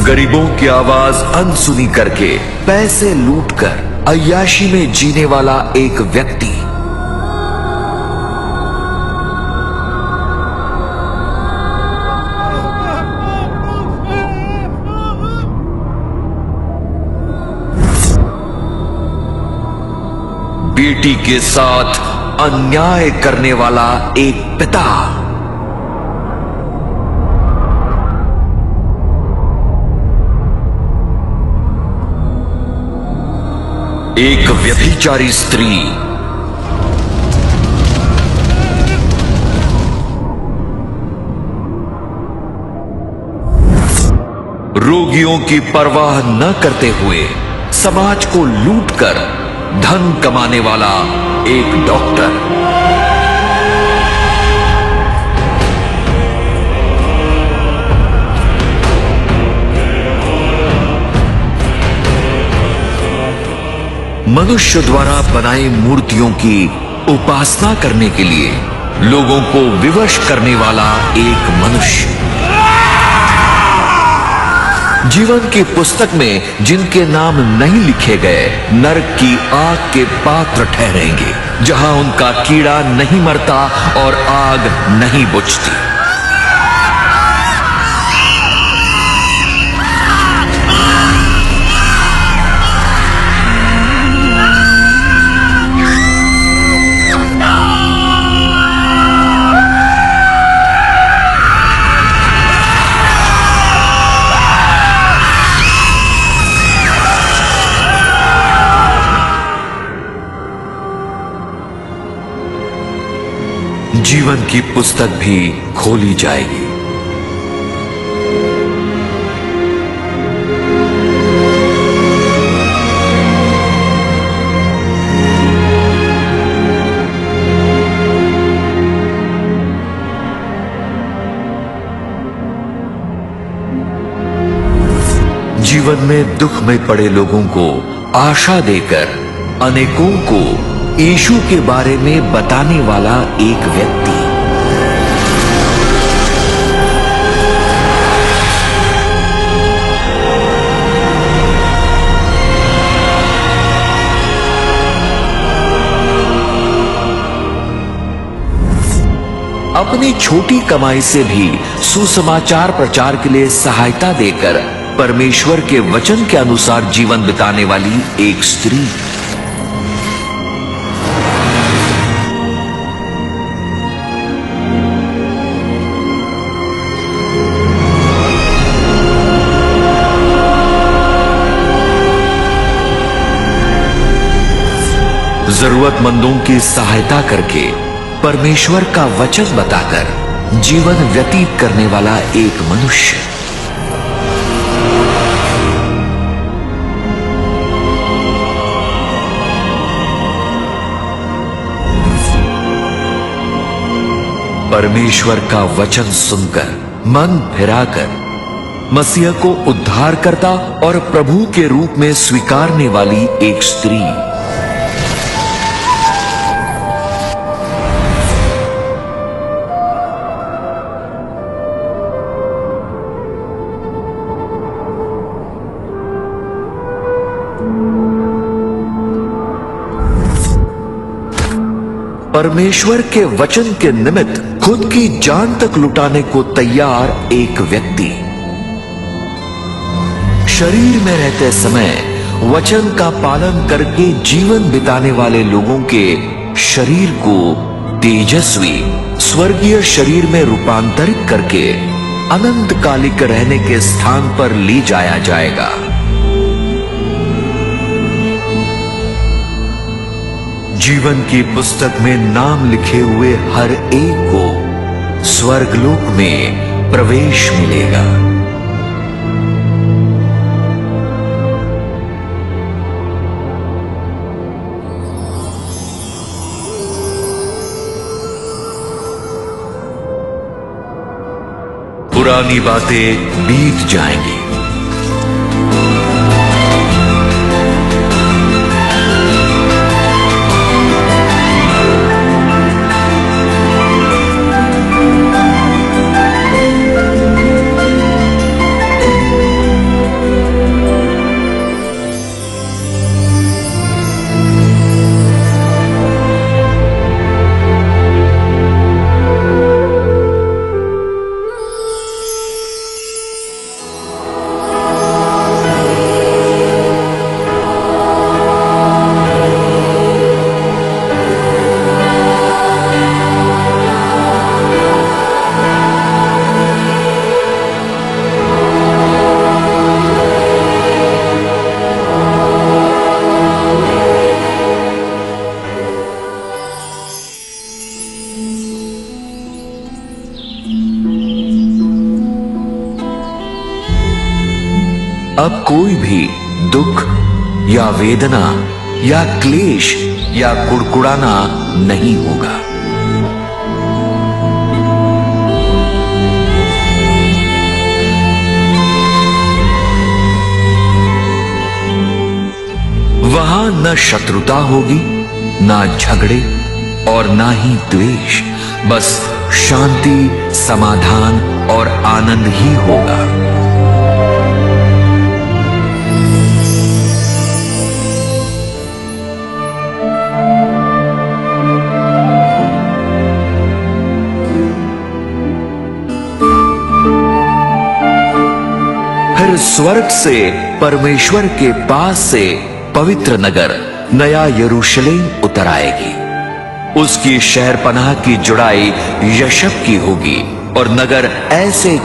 गरीबों की आवाज अनसुनी करके पैसे लूटकर अय्याशी में जीने वाला एक व्यक्ति। बेटी के साथ अन्याय करने वाला एक पिता। एक व्यभिचारी स्त्री। रोगियों की परवाह न करते हुए समाज को लूटकर धन कमाने वाला एक डॉक्टर। मनुष्य द्वारा बनाई मूर्तियों की उपासना करने के लिए लोगों को विवश करने वाला एक मनुष्य। जीवन की पुस्तक में जिनके नाम नहीं लिखे गए नरक की आग के पात्र ठहरेंगे, जहां उनका कीड़ा नहीं मरता और आग नहीं बुझती। जीवन की पुस्तक भी खोली जाएगी। जीवन में दुख में पड़े लोगों को आशा देकर अनेकों को यीशु के बारे में बताने वाला एक व्यक्ति। अपनी छोटी कमाई से भी सुसमाचार प्रचार के लिए सहायता देकर परमेश्वर के वचन के अनुसार जीवन बिताने वाली एक स्त्री। जरूरतमंदों की सहायता करके परमेश्वर का वचन बताकर जीवन व्यतीत करने वाला एक मनुष्य। परमेश्वर का वचन सुनकर मन फिराकर मसीह को उद्धारकर्ता और प्रभु के रूप में स्वीकारने वाली एक स्त्री। परमेश्वर के वचन के निमित्त खुद की जान तक लुटाने को तैयार एक व्यक्ति। शरीर में रहते समय वचन का पालन करके जीवन बिताने वाले लोगों के शरीर को तेजस्वी स्वर्गीय शरीर में रूपांतरित करके अनंत कालिक रहने के स्थान पर ले जाया जाएगा। जीवन की पुस्तक में नाम लिखे हुए हर एक को स्वर्गलोक में प्रवेश मिलेगा। पुरानी बातें बीत जाएंगी। अब कोई भी दुख या वेदना या क्लेश या कुड़कुड़ाना नहीं होगा। वहां न शत्रुता होगी, ना झगड़े और ना ही द्वेष, बस शांति, समाधान और आनंद ही होगा। फिर स्वर्ग से, परमेश्वर के पास से पवित्र नगर नया यरूशलेम उतर आएगी। उसकी शहरपनाह की जुड़ाई यशब की होगी और नगर ऐसे